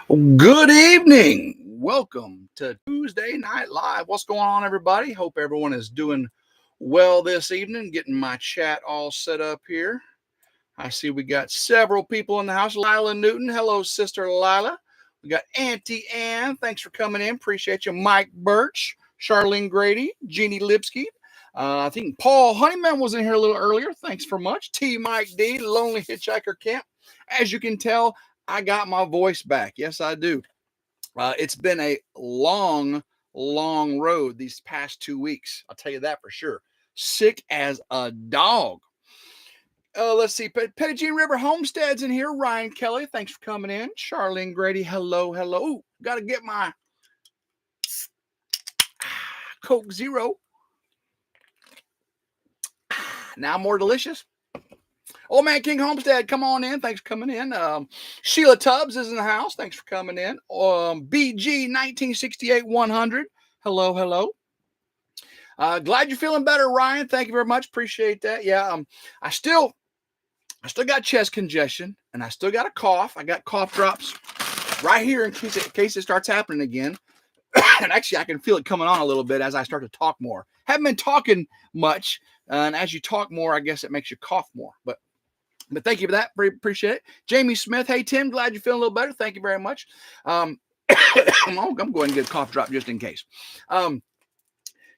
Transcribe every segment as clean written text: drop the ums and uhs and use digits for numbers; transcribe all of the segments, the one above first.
Good evening. Welcome to Tuesday Night Live. What's going on, everybody? Hope everyone is doing well this evening. Getting my chat all set up here. I see we got several people in the house. Lila Newton. Hello, Sister Lila. We got Auntie Ann. Thanks for coming in. Appreciate you. Mike Birch, Charlene Grady, Jeannie Lipsky. I think Paul Honeyman was in here a little earlier. Thanks for much. T. Mike D. Lonely Hitchhiker Camp. As you can tell, I got my voice back. Yes, I do. It's been a long road these past 2 weeks. I'll tell you that for sure. Sick as a dog. Let's see. Petty Jean River Homestead's in here. Ryan Kelly, thanks for coming in. Charlene Grady, hello. Ooh, got to get my Coke Zero. Now more delicious. Old Man King Homestead, come on in. Thanks for coming in. Sheila Tubbs is in the house. Thanks for coming in. BG 1968-100. Hello. Glad you're feeling better, Ryan. Thank you very much. Appreciate that. Yeah, I still got chest congestion, and I still got a cough. I got cough drops right here in case it starts happening again. And actually, I can feel it coming on a little bit as I start to talk more. Haven't been talking much, and as you talk more, I guess it makes you cough more. But thank you for that. Appreciate it. Jamie Smith. Hey, Tim, glad you're feeling a little better. Thank you very much. I'm going to get a cough drop just in case.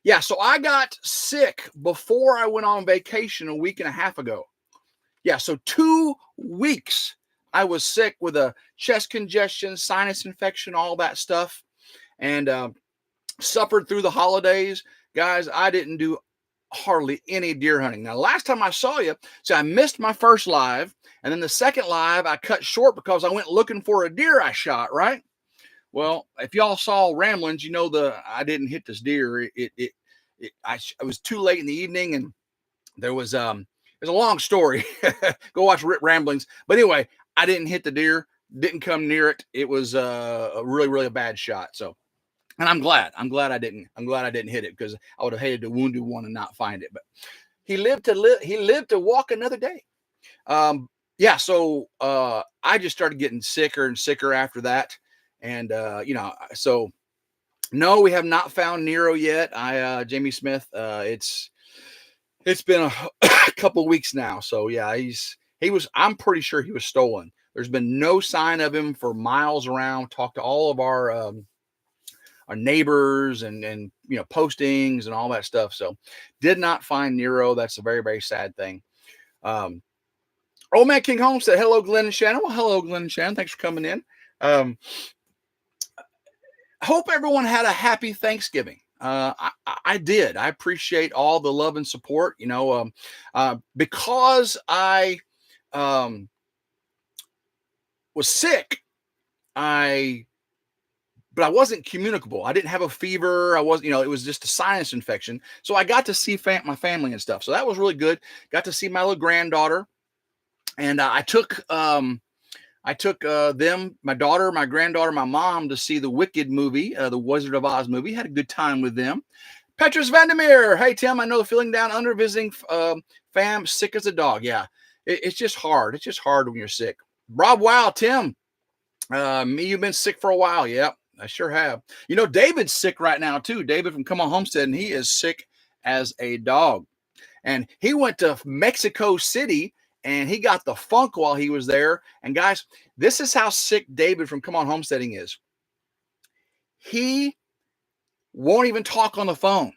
Yeah, so I got sick before I went on vacation a week and a half ago. Yeah, so 2 weeks I was sick with a chest congestion, sinus infection, all that stuff, and suffered through the holidays. Guys, I didn't do hardly any deer hunting. Now, last time I saw you, so I missed my first live, and then the second live I cut short because I went looking for a deer I shot, right? Well, if y'all saw Ramblings, you know I didn't hit this deer. It was too late in the evening, and there's a long story. Go watch Ramblings. But anyway, I didn't hit the deer, didn't come near it. It was a really bad shot. So, and I'm glad I didn't hit it, because I would have hated to wounded one and not find it. But he lived to walk another day. Yeah. So I just started getting sicker and sicker after that. And so no, we have not found Nero yet. Jamie Smith, it's been a couple weeks now. So yeah, I'm pretty sure he was stolen. There's been no sign of him for miles around. Talked to all of our neighbors and postings and all that stuff. So did not find Nero. That's a very sad thing. Old Man King Holmes said, hello, Glenn and Shannon. Well, hello, Glenn and Shannon. Thanks for coming in. Hope everyone had a happy Thanksgiving. I did. I appreciate all the love and support, because I was sick. But I wasn't communicable. I didn't have a fever. I wasn't, it was just a sinus infection. So I got to see my family and stuff. So that was really good. Got to see my little granddaughter, and I took them, my daughter, my granddaughter, my mom, to see the Wicked movie, the Wizard of Oz movie. Had a good time with them. Petrus Vandermeer. Hey, Tim, I know the feeling down under visiting fam, sick as a dog. Yeah, it's just hard. It's just hard when you're sick. Rob, wow, Tim, you've been sick for a while. Yep. I sure have. David's sick right now too. David from Come On Homestead, and he is sick as a dog. And he went to Mexico City, and he got the funk while he was there. And guys, this is how sick David from Come On Homesteading is. He won't even talk on the phone.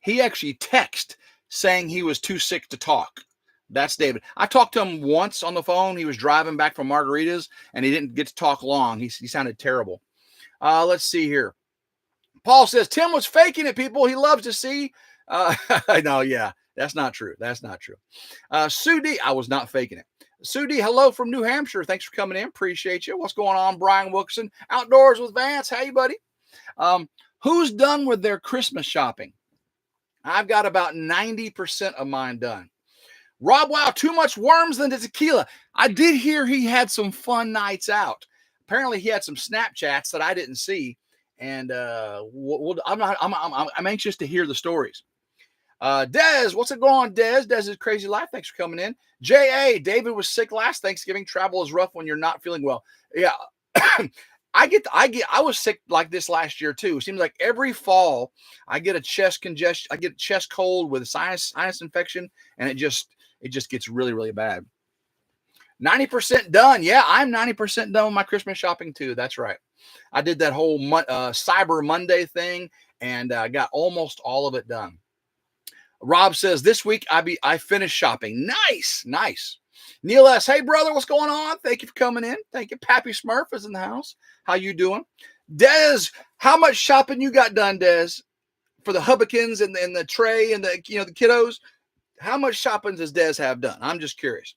He actually texted saying he was too sick to talk. That's David. I talked to him once on the phone. He was driving back from Margaritas, and he didn't get to talk long. He sounded terrible. Let's see here. Paul says, Tim was faking it, people. He loves to see. No, yeah, that's not true. That's not true. Sue D, I was not faking it. Sue D, hello from New Hampshire. Thanks for coming in. Appreciate you. What's going on? Brian Wilkerson, Outdoors with Vance. Hey, buddy. Who's done with their Christmas shopping? I've got about 90% of mine done. Rob, wow, too much worms than the tequila. I did hear he had some fun nights out. Apparently, he had some Snapchats that I didn't see, and I'm anxious to hear the stories. Dez, what's it going on, Dez? Dez is Crazy Life. Thanks for coming in. J.A., David was sick last Thanksgiving. Travel is rough when you're not feeling well. Yeah. I was sick like this last year too. It seems like every fall I get a chest congestion, I get a chest cold with a sinus infection, and it just gets really, really bad. 90% done. Yeah, I'm 90% done with my Christmas shopping too. That's right. I did that whole Cyber Monday thing, and I got almost all of it done. Rob says this week I finished shopping. Nice, nice. Neil S. Hey brother, what's going on? Thank you for coming in. Thank you. Pappy Smurf is in the house. How you doing? Des, how much shopping you got done, Des? For the Hubbikins and the tray and the kiddos? How much shopping does Des have done? I'm just curious.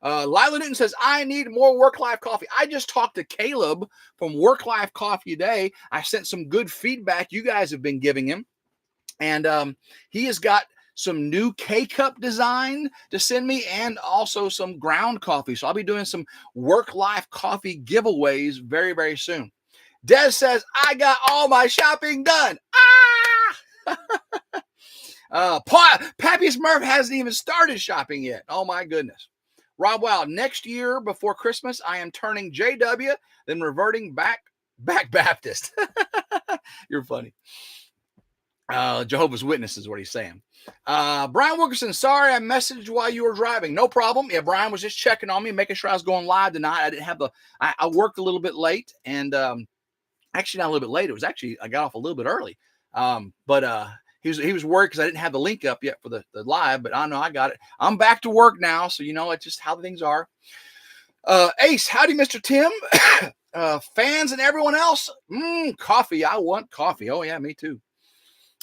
Lila Newton says, I need more Work-Life Coffee. I just talked to Caleb from Work-Life Coffee today. I sent some good feedback you guys have been giving him. And he has got some new K-Cup design to send me and also some ground coffee. So I'll be doing some Work-Life Coffee giveaways very, very soon. Des says, I got all my shopping done. Pappy Smurf hasn't even started shopping yet. Oh, my goodness. Rob Wild, next year before Christmas, I am turning JW, then reverting back Baptist. You're funny. Jehovah's Witness is what he's saying. Brian Wilkerson, sorry I messaged while you were driving. No problem. Yeah, Brian was just checking on me, making sure I was going live tonight. I didn't have I worked a little bit late, and actually not a little bit late. It was actually, I got off a little bit early. But he was worried because I didn't have the link up yet for the live, but I know I got it. I'm back to work now, so it's just how things are. Ace, howdy, Mr. Tim. Fans and everyone else. Coffee. I want coffee. Oh yeah, me too.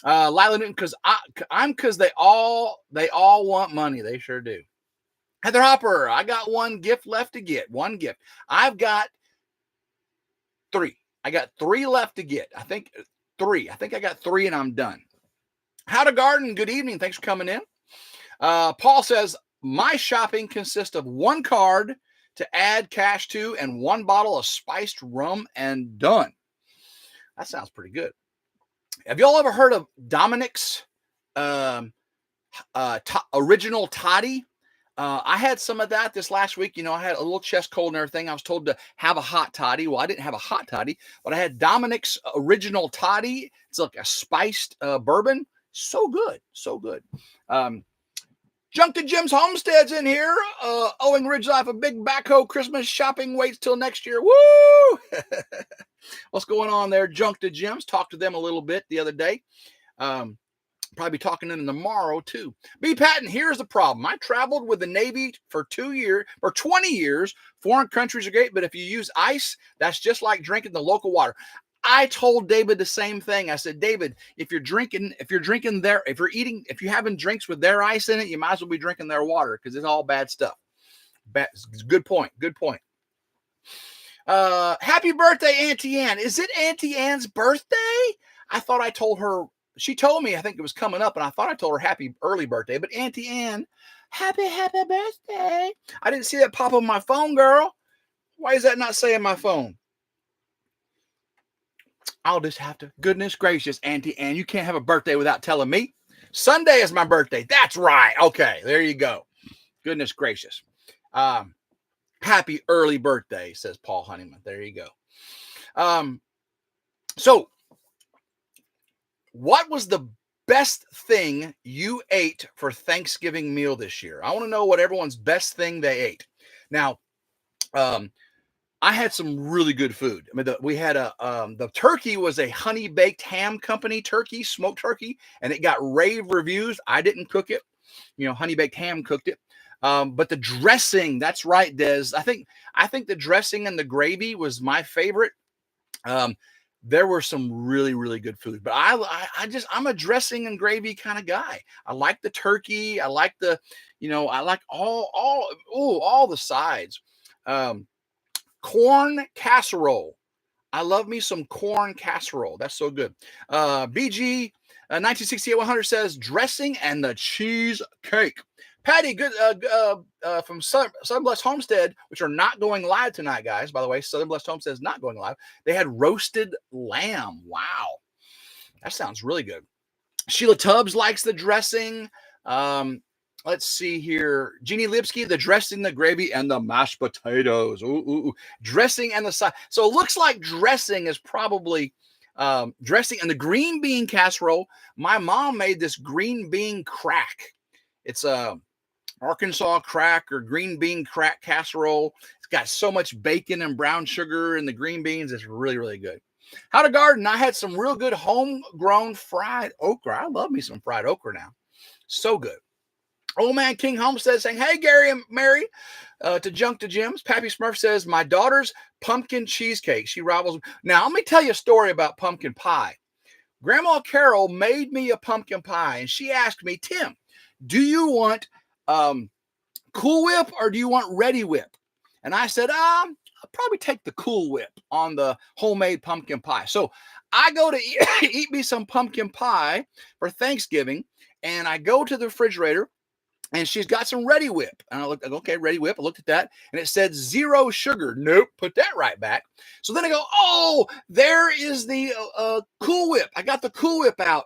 Lila Newton, because they all want money. They sure do. Heather Hopper, I got one gift left to get. One gift. I've got 3. I got 3 left to get. I think 3. I think I got 3 and I'm done. How to Garden, good evening. Thanks for coming in. Paul says, my shopping consists of 1 card to add cash to and 1 bottle of spiced rum and done. That sounds pretty good. Have y'all ever heard of Dominic's original toddy? I had some of that this last week. I had a little chest cold and everything. I was told to have a hot toddy. Well, I didn't have a hot toddy, but I had Dominic's original toddy. It's like a spiced bourbon. So good. So good. Junk to Jim's Homestead's in here. Owing RidgeLife a big backhoe Christmas shopping waits till next year. Woo! What's going on there? Junk to Jim's. Talked to them a little bit the other day. Probably talking to them tomorrow too. B. Patton, here's the problem. I traveled with the Navy for 20 years. Foreign countries are great, but if you use ice, that's just like drinking the local water. I told David the same thing. I said, David, if you're having drinks with their ice in it, you might as well be drinking their water because it's all bad stuff. Good point. Good point. Happy birthday, Auntie Ann. Is it Auntie Ann's birthday? I thought I told her. She told me, I think it was coming up, and I thought I told her happy early birthday. But Auntie Ann, happy birthday. I didn't see that pop on my phone, girl. Why is that not saying my phone? I'll just have to. Goodness gracious, Auntie Ann, you can't have a birthday without telling me. Sunday is my birthday. That's right. Okay, there you go. Goodness gracious. Happy early birthday, says Paul Honeyman. There you go. So, what was the best thing you ate for Thanksgiving meal this year? I want to know what everyone's best thing they ate. Now, I had some really good food. I mean, we had the turkey was a honey baked ham company turkey, smoked turkey, and it got rave reviews. I didn't cook it. Honey baked ham cooked it. But the dressing, that's right, Des. I think the dressing and the gravy was my favorite. There were some really, really good food, but I'm a dressing and gravy kind of guy. I like the turkey. I like I like all the sides. Corn casserole. I love me some corn casserole. That's so good. BG 1968-100 says dressing and the cheesecake. Patty, good from Southern Blessed Homestead, which are not going live tonight, guys. By the way, Southern Blessed Homestead is not going live. They had roasted lamb. Wow, that sounds really good. Sheila Tubbs likes the dressing. Let's see here. Jeannie Lipsky, the dressing, the gravy, and the mashed potatoes. Ooh. Dressing and the side. So it looks like dressing is probably dressing and the green bean casserole. My mom made this green bean crack. It's a Arkansas crack or green bean crack casserole. It's got so much bacon and brown sugar and the green beans. It's really, really good. How to garden. I had some real good homegrown fried okra. I love me some fried okra now. So good. Old Man King Homestead saying, hey, Gary and Mary, to Junk to Jim's. Pappy Smurf says, my daughter's pumpkin cheesecake. She rivals. Now, let me tell you a story about pumpkin pie. Grandma Carol made me a pumpkin pie, and she asked me, Tim, do you want Cool Whip or do you want Ready Whip? And I said, I'll probably take the Cool Whip on the homemade pumpkin pie. So I go to eat me some pumpkin pie for Thanksgiving, and I go to the refrigerator, and she's got some Ready Whip. And I looked, okay, Ready Whip. I looked at that, and it said 0 sugar. Nope, put that right back. So then I go, oh, there is the Cool Whip. I got the Cool Whip out.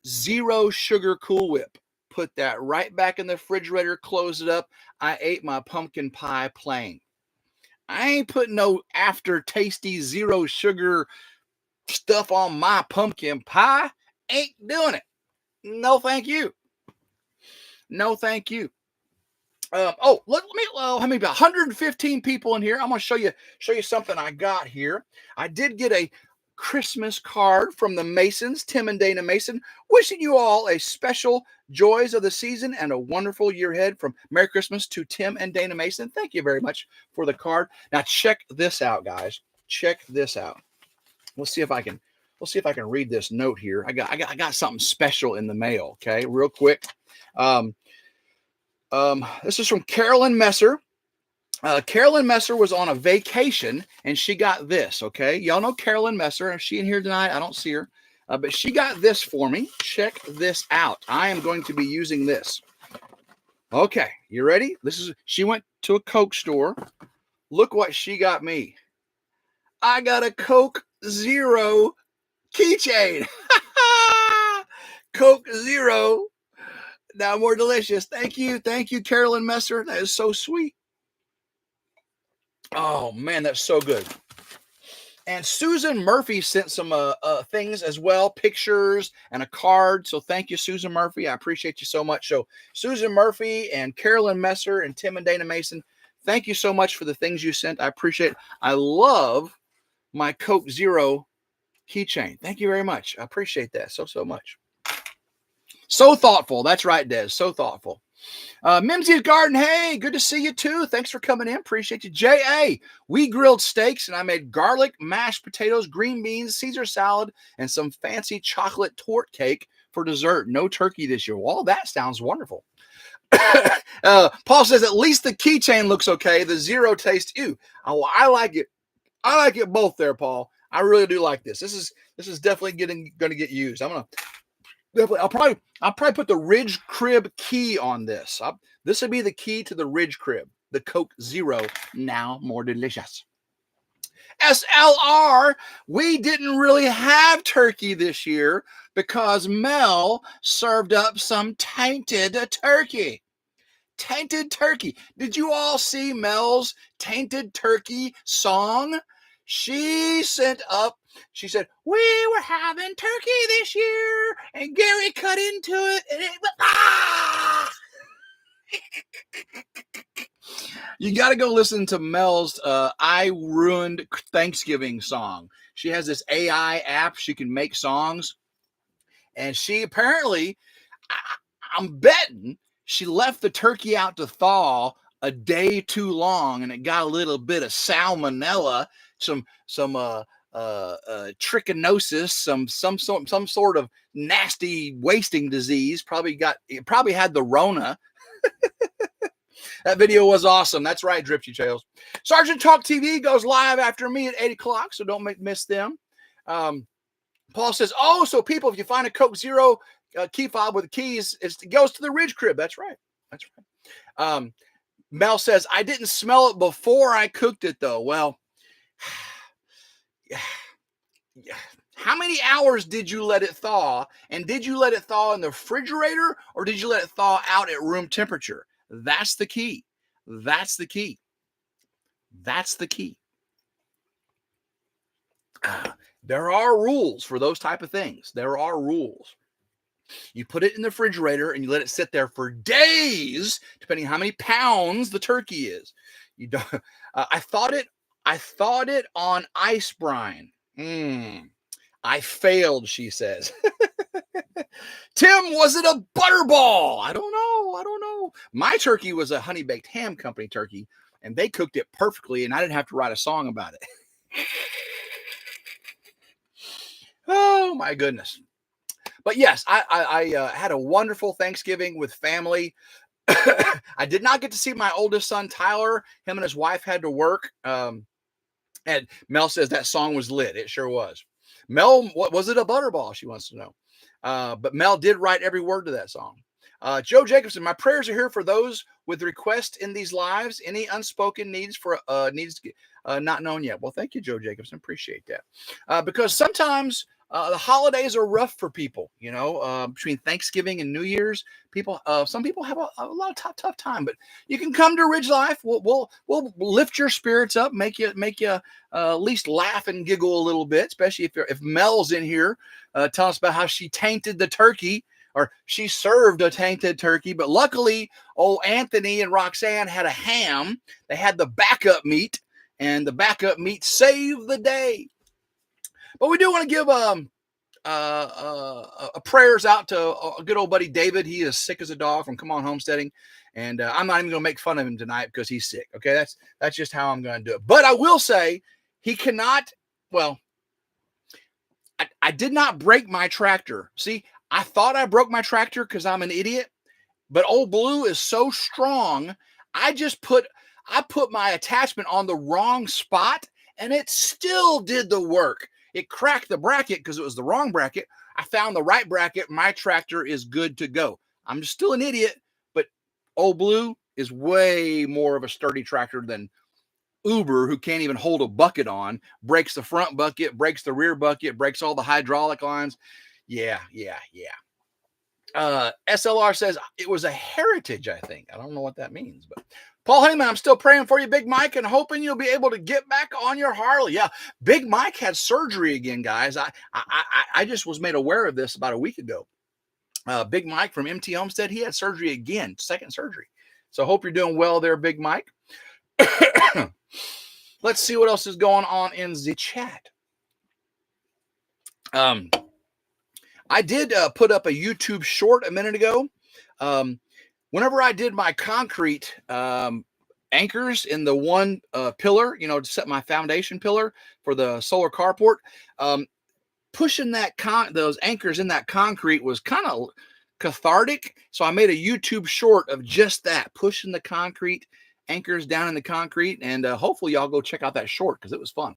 0 sugar Cool Whip. Put that right back in the refrigerator, close it up. I ate my pumpkin pie plain. I ain't putting no after tasty 0 sugar stuff on my pumpkin pie. Ain't doing it. No, thank you. No, thank you. Let me. How many? About 115 people in here. I'm going to show you something I got here. I did get a Christmas card from the Masons, Tim and Dana Mason, wishing you all a special joys of the season and a wonderful year ahead. From Merry Christmas to Tim and Dana Mason. Thank you very much for the card. Now check this out, guys. Check this out. We'll see if I can read this note here. I got something special in the mail. Okay, real quick. This is from Carolyn Messer. Carolyn Messer was on a vacation and she got this. Okay, y'all know Carolyn Messer. Is she in here tonight? I don't see her, but she got this for me. Check this out. I am going to be using this. Okay, you ready? She went to a Coke store. Look what she got me. I got a Coke Zero keychain. Coke Zero. Now more delicious. Thank you, Carolyn Messer. That is so sweet. Oh man, that's so good. And Susan Murphy sent some things as well, pictures and a card. So thank you, Susan Murphy. I appreciate you so much. So Susan Murphy and Carolyn Messer and Tim and Dana Mason, thank you so much for the things you sent. I appreciate it. I love my Coke Zero keychain. Thank you very much. I appreciate that so much. So thoughtful. That's right, Des. So thoughtful. Mimsy's Garden. Hey, good to see you too. Thanks for coming in. Appreciate you. J.A. We grilled steaks and I made garlic, mashed potatoes, green beans, Caesar salad, and some fancy chocolate torte cake for dessert. No turkey this year. Well, that sounds wonderful. Paul says at least the keychain looks okay. The Zero taste. Ew. Oh, I like it. I like it both there, Paul. I really do like this. This is definitely going to get used. I'll probably put the Ridge Crib key on this. This would be the key to the Ridge Crib, the Coke Zero, now more delicious. SLR, we didn't really have turkey this year because Mel served up some tainted turkey. Tainted turkey. Did you all see Mel's tainted turkey song? She said, we were having turkey this year, and Gary cut into it, and You got to go listen to Mel's I Ruined Thanksgiving song. She has this AI app. She can make songs, and she apparently, I'm betting, she left the turkey out to thaw a day too long, and it got a little bit of salmonella, some trichinosis, some sort of nasty wasting disease. Probably had the Rona. That video was awesome. That's right, Drifty Trails. Sergeant Talk TV goes live after me at 8 o'clock, so don't miss them. Paul says, oh, so people, if you find a Coke Zero key fob with the keys, it goes to the Ridge Crib. That's right. Mel says, I didn't smell it before I cooked it, though. Well, yeah. How many hours did you let it thaw? And did you let it thaw in the refrigerator or did you let it thaw out at room temperature? That's the key. That's the key. That's the key. There are rules for those type of things. There are rules. You put it in the refrigerator and you let it sit there for days, depending on how many pounds the turkey is. You don't. I thought it on ice brine. I failed, she says. Tim, was it a butterball? I don't know. My turkey was a honey baked ham company turkey, and they cooked it perfectly, and I didn't have to write a song about it. Oh my goodness. But yes, I had a wonderful Thanksgiving with family. I did not get to see my oldest son, Tyler. Him and his wife had to work. And Mel says that song was lit. It sure was. Mel, what was it, a butterball? She wants to know. But Mel did write every word to that song. Joe Jacobson, my prayers are here for those with requests in these lives. Any unspoken needs for needs not known yet. Well, thank you, Joe Jacobson. Appreciate that. Because sometimes the holidays are rough for people. Between Thanksgiving and New Year's, some people have a lot of tough time. But you can come to Ridge Life. We'll lift your spirits up, make you at least laugh and giggle a little bit, especially if Mel's in here telling us about how she tainted the turkey. Or she served a tainted turkey, but luckily, old Anthony and Roxanne had a ham. They had the backup meat, and the backup meat saved the day. But we do want to give prayers out to a good old buddy David. He is sick as a dog from Come On Homesteading, and I'm not even going to make fun of him tonight because he's sick. Okay, that's just how I'm going to do it. But I will say he cannot. Well, I did not break my tractor. See. I thought I broke my tractor because I'm an idiot, but old Blue is so strong. I put my attachment on the wrong spot and it still did the work. It cracked the bracket because it was the wrong bracket. I found the right bracket. My tractor is good to go. I'm just still an idiot, but old Blue is way more of a sturdy tractor than Uber, who can't even hold a bucket on, breaks the front bucket, breaks the rear bucket, breaks all the hydraulic lines. Yeah. SLR says it was a heritage, I think. I don't know what that means, but Paul Heyman, I'm still praying for you, Big Mike, and hoping you'll be able to get back on your Harley. Yeah, Big Mike had surgery again, guys. I just was made aware of this about a week ago. Big Mike from MT Homestead, he had surgery again, second surgery. So hope you're doing well there, Big Mike. Let's see what else is going on in the chat. I did put up a YouTube short a minute ago. Whenever I did my concrete anchors in the one pillar, to set my foundation pillar for the solar carport, pushing those anchors in that concrete was kind of cathartic. So I made a YouTube short of just that, pushing the concrete anchors down in the concrete. And hopefully y'all go check out that short because it was fun.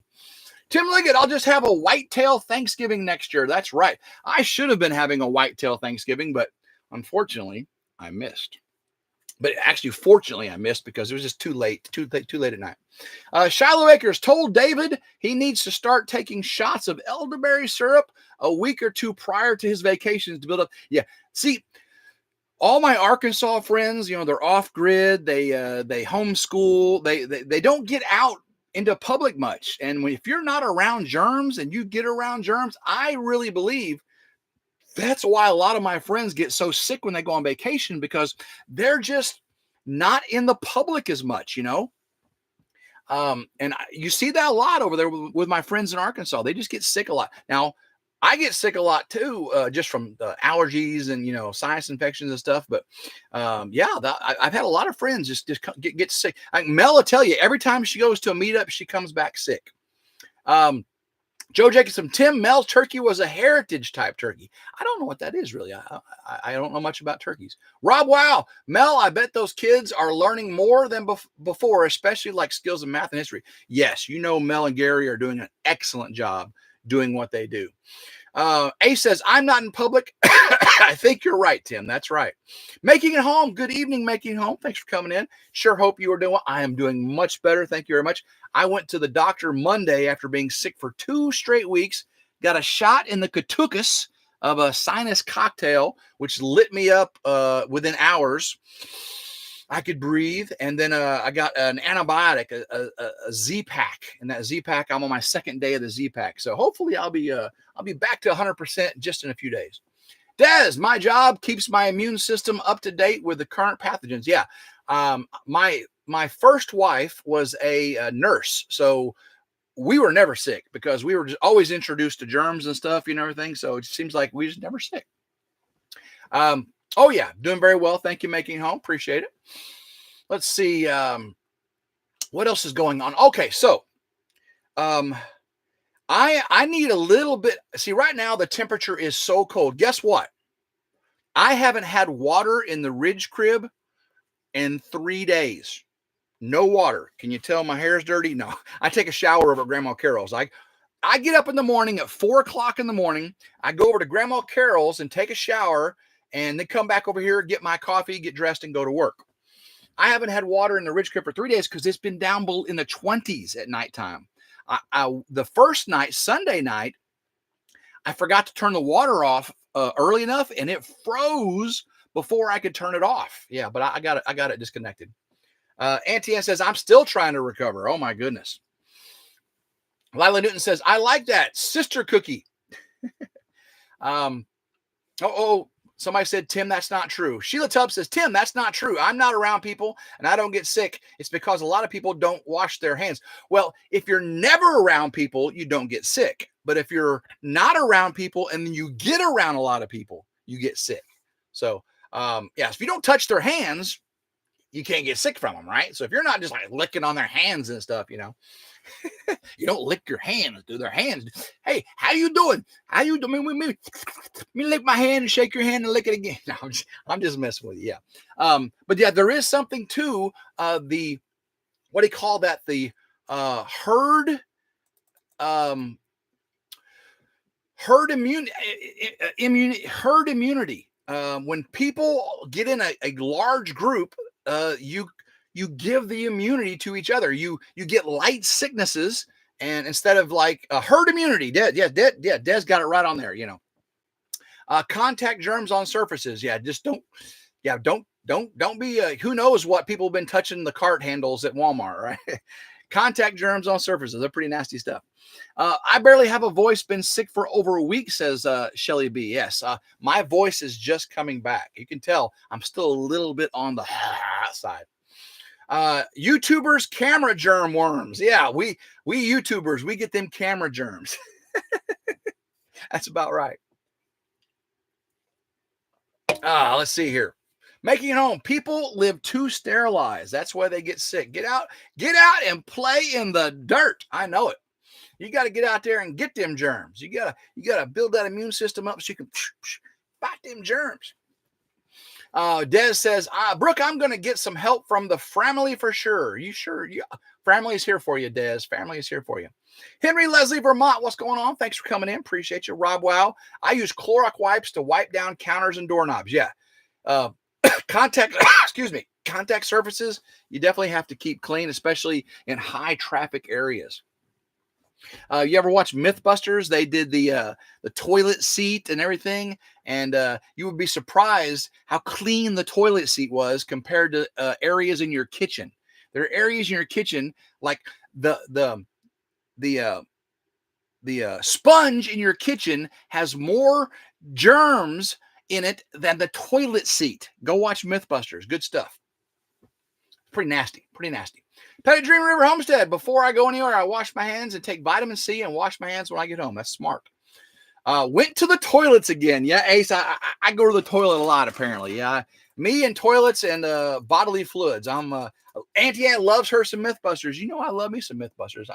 Tim Liggett, I'll just have a whitetail Thanksgiving next year. That's right. I should have been having a whitetail Thanksgiving, but unfortunately, I missed. But actually, fortunately, I missed because it was just too late at night. Shiloh Akers told David he needs to start taking shots of elderberry syrup a week or two prior to his vacations to build up. Yeah, see, all my Arkansas friends, they're off grid. They homeschool. They don't get out into public much. And if you're not around germs and you get around germs, I really believe that's why a lot of my friends get so sick when they go on vacation, because they're just not in the public as much, and you see that a lot over there with my friends in Arkansas. They just get sick a lot. Now, I get sick a lot too, just from allergies and, sinus infections and stuff. But I've had a lot of friends just get sick. Mel will tell you every time she goes to a meetup, she comes back sick. Joe Jacobson, Tim, Mel's turkey was a heritage type turkey. I don't know what that is really. I don't know much about turkeys. Rob, wow. Mel, I bet those kids are learning more than before, especially like skills in math and history. Yes, Mel and Gary are doing an excellent job doing what they do. A says, I'm not in public. I think you're right, Tim. That's right. Making it home. Good evening, Making it home. Thanks for coming in. Sure hope you are doing well. I am doing much better. Thank you very much. I went to the doctor Monday after being sick for 2 straight weeks. got a shot in the Katukas of a sinus cocktail, which lit me up within hours. I could breathe. And then I got an antibiotic, a Z-Pack. And that Z-Pack, I'm on my second day of the Z-Pack. So hopefully I'll be back to 100% just in a few days. Des, my job keeps my immune system up to date with the current pathogens. Yeah. My first wife was a nurse. So we were never sick because we were just always introduced to germs and stuff, everything. So it seems like we just never sick. Oh yeah, doing very well. Thank you, Making Home. Appreciate it. Let's see. What else is going on? Okay, so I need a little bit. See, right now the temperature is so cold. Guess what? I haven't had water in the Ridge crib in 3 days. No water. Can you tell my hair's dirty? No. I take a shower over at Grandma Carol's. I get up in the morning at 4 o'clock in the morning. I go over to Grandma Carol's and take a shower and then come back over here, get my coffee, get dressed, and go to work. I haven't had water in the Ridge crib for 3 days because it's been down in the 20s at nighttime. The first night, Sunday night, I forgot to turn the water off early enough, and it froze before I could turn it off. Yeah, but I got it disconnected. Auntie Ann says, I'm still trying to recover. Oh, my goodness. Lila Newton says, I like that. Sister cookie. Somebody said, Tim, that's not true. Sheila Tubbs says, Tim, that's not true. I'm not around people and I don't get sick. It's because a lot of people don't wash their hands. Well, if you're never around people, you don't get sick. But if you're not around people and then you get around a lot of people, you get sick. So, if you don't touch their hands, you can't get sick from them, right? So if you're not just like licking on their hands and stuff, you don't lick your hands, do their hands. Hey, how you doing? How you doing? Me lick my hand and shake your hand and lick it again. No, I'm just messing with you. Yeah. But yeah, there is something to what do you call that? The herd immunity. When people get in a large group, you give the immunity to each other. You get light sicknesses, and instead of like a herd immunity, Des got it right on there. Contact germs on surfaces. Yeah, just don't be. Who knows what people have been touching the cart handles at Walmart, right? Contact germs on surfaces. They're pretty nasty stuff. I barely have a voice. Been sick for over a week, says Shelly B. Yes, my voice is just coming back. You can tell I'm still a little bit on the side. YouTubers, camera germ worms. Yeah, we YouTubers, we get them camera germs. That's about right. Let's see here. Making it home. People live too sterilized. That's why they get sick. Get out and play in the dirt. I know it. You got to get out there and get them germs. You gotta build that immune system up so you can fight them germs. Des says, Brooke, I'm going to get some help from the family for sure. You sure? Yeah. Family is here for you, Des. Family is here for you. Henry Leslie, Vermont, what's going on? Thanks for coming in. Appreciate you. Rob Wow. I use Clorox wipes to wipe down counters and doorknobs. Yeah. Contact surfaces, you definitely have to keep clean, especially in high traffic areas. You ever watch Mythbusters? They did the toilet seat and everything, and you would be surprised how clean the toilet seat was compared to areas in your kitchen. There are areas in your kitchen like the sponge in your kitchen has more germs in it than the toilet seat. Go watch Mythbusters. Good stuff. Pretty nasty. Petty Dream River Homestead. Before I go anywhere, I wash my hands and take vitamin C and wash my hands when I get home. That's smart. Went to the toilets again. Yeah, Ace, I go to the toilet a lot, apparently. Yeah, me and toilets and bodily fluids. Auntie Ann loves her some Mythbusters. I love me some Mythbusters.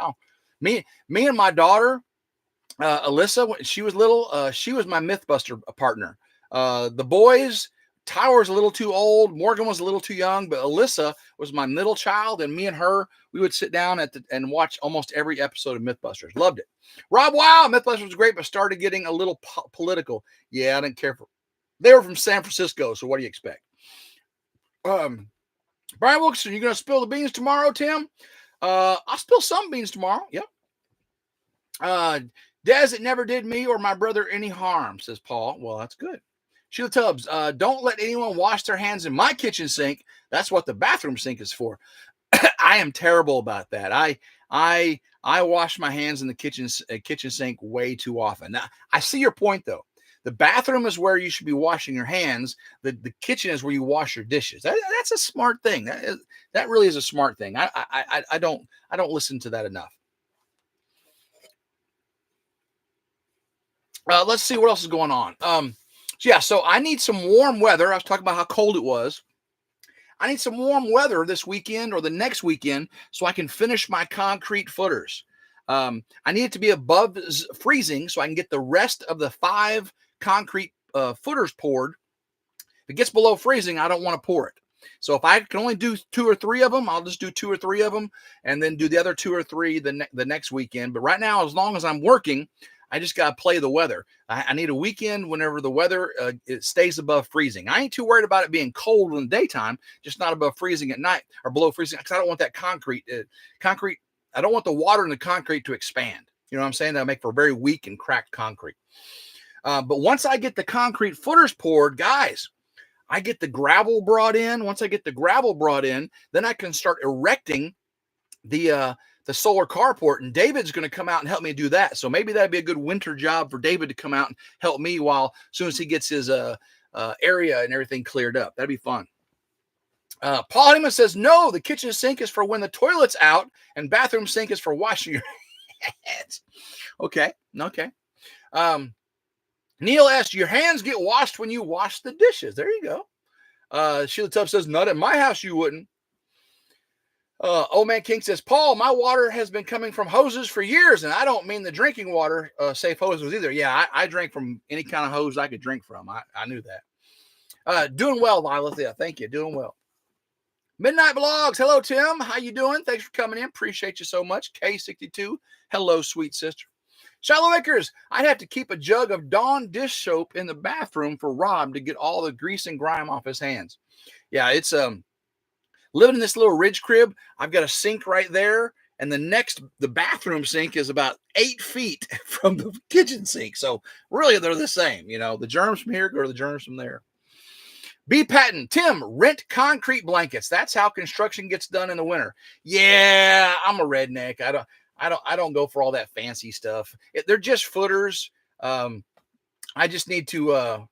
Me and my daughter, Alyssa, when she was little, she was my Mythbuster partner. The boys, Tyler was a little too old. Morgan was a little too young, but Alyssa was my middle child, and me and her, we would sit down and watch almost every episode of Mythbusters. Loved it. Rob, wow, Mythbusters was great, but started getting a little political. Yeah, I didn't care for. They were from San Francisco, so what do you expect? Brian Wilkerson, you going to spill the beans tomorrow, Tim? I'll spill some beans tomorrow. Yep. Des, it never did me or my brother any harm, says Paul. Well, that's good. Sheila Tubbs, don't let anyone wash their hands in my kitchen sink. That's what the bathroom sink is for. I am terrible about that. I wash my hands in the kitchen sink way too often. Now, I see your point though. The bathroom is where you should be washing your hands. The kitchen is where you wash your dishes. That's a smart thing. That really is a smart thing. I don't listen to that enough. Let's see what else is going on. So I need some warm weather. I was talking about how cold it was. I need some warm weather this weekend or the next weekend so I can finish my concrete footers. I need it to be above freezing so I can get the rest of the 5 concrete footers poured. If it gets below freezing, I don't want to pour it. So if I can only do 2 or 3 of them, I'll just do 2 or 3 of them and then do the other 2 or 3 the next weekend. But right now, as long as I'm working, I just got to play the weather. I need a weekend whenever the weather it stays above freezing. I ain't too worried about it being cold in the daytime, just not above freezing at night or below freezing because I don't want that concrete. I don't want the water in the concrete to expand. You know what I'm saying? That'll make for very weak and cracked concrete. But once I get the concrete footers poured, guys, I get the gravel brought in. Once I get the gravel brought in, then I can start erecting the solar carport, and David's going to come out and help me do that. So maybe that'd be a good winter job for David to come out and help me as soon as he gets his area and everything cleared up. That'd be fun. Paul Honeyman says, no, the kitchen sink is for when the toilet's out and bathroom sink is for washing your hands. Okay. Neil asks, your hands get washed when you wash the dishes. There you go. Sheila Tubbs says, not at my house you wouldn't. Old Man King says, Paul, my water has been coming from hoses for years, and I don't mean the drinking water safe hoses either. Yeah, I drank from any kind of hose I could drink from. I knew that. Doing well, Violet. Yeah, thank you. Doing well. Midnight Blogs. Hello, Tim. How you doing? Thanks for coming in. Appreciate you so much. K62. Hello, sweet sister. Shallow Acres. I'd have to keep a jug of Dawn dish soap in the bathroom for Rob to get all the grease and grime off his hands. Yeah, it's living in this little ridge crib. I've got a sink right there, and the bathroom sink is about 8 feet from the kitchen sink. So really, they're the same. You know, the germs from here go to the germs from there. B. Patton, Tim, rent concrete blankets. That's how construction gets done in the winter. Yeah, I'm a redneck. I don't go for all that fancy stuff. They're just footers. I just need to.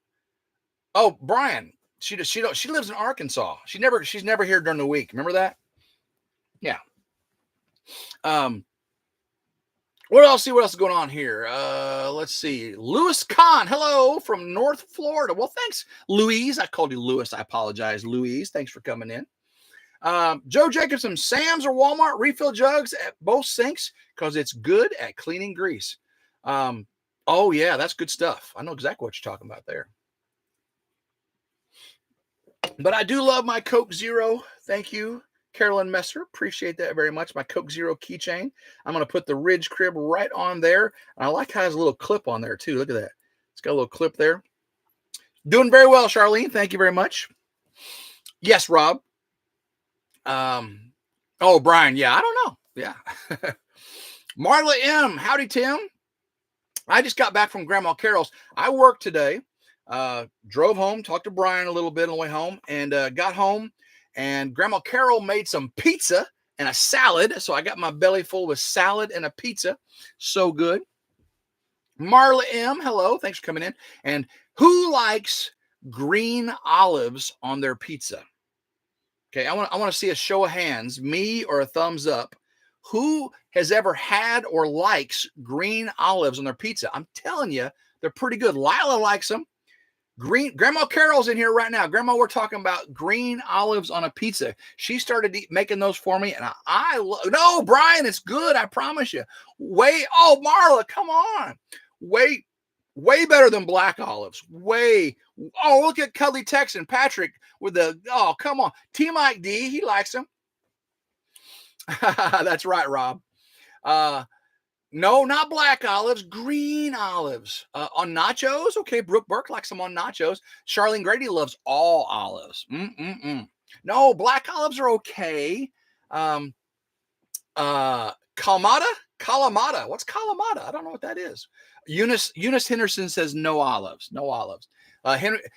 Oh, Brian. She lives in Arkansas. She's never here during the week. Remember that? Yeah. What else? See what else is going on here. Let's see. Louis Kahn, hello from North Florida. Well, thanks, Louise. I called you Louis. I apologize, Louise. Thanks for coming in. Joe Jacobson, Sam's or Walmart refill jugs at both sinks because it's good at cleaning grease. Oh yeah, that's good stuff. I know exactly what you're talking about there. But I do love my Coke Zero. Thank you, Carolyn Messer. Appreciate that very much. My Coke Zero keychain. I'm going to put the Ridge crib right on there. And I like how it has a little clip on there, too. Look at that. It's got a little clip there. Doing very well, Charlene. Thank you very much. Yes, Rob. Oh, Brian. Yeah, I don't know. Yeah. Marla M. Howdy, Tim. I just got back from Grandma Carol's. I worked today. Drove home, talked to Brian a little bit on the way home, and got home, and Grandma Carol made some pizza and a salad. So I got my belly full with salad and a pizza. So good. Marla M, hello. Thanks for coming in. And who likes green olives on their pizza? Okay, I want to see a show of hands, me or a thumbs up. Who has ever had or likes green olives on their pizza? I'm telling you, they're pretty good. Lila likes them. Grandma Carol's in here right now. Grandma, we're talking about green olives on a pizza. She started making those for me, and no, Brian, it's good. I promise you. Oh, Marla, come on. Way better than black olives. Oh, look at Cuddly Texan Patrick with oh, come on. T Mike D, he likes them. That's right, Rob. No, not black olives, green olives. On nachos. Okay, Brooke Burke likes them on nachos. Charlene Grady loves all olives. No, black olives are okay. Kalamata. What's Kalamata? I don't know what that is. Eunice Henderson says no olives. No olives.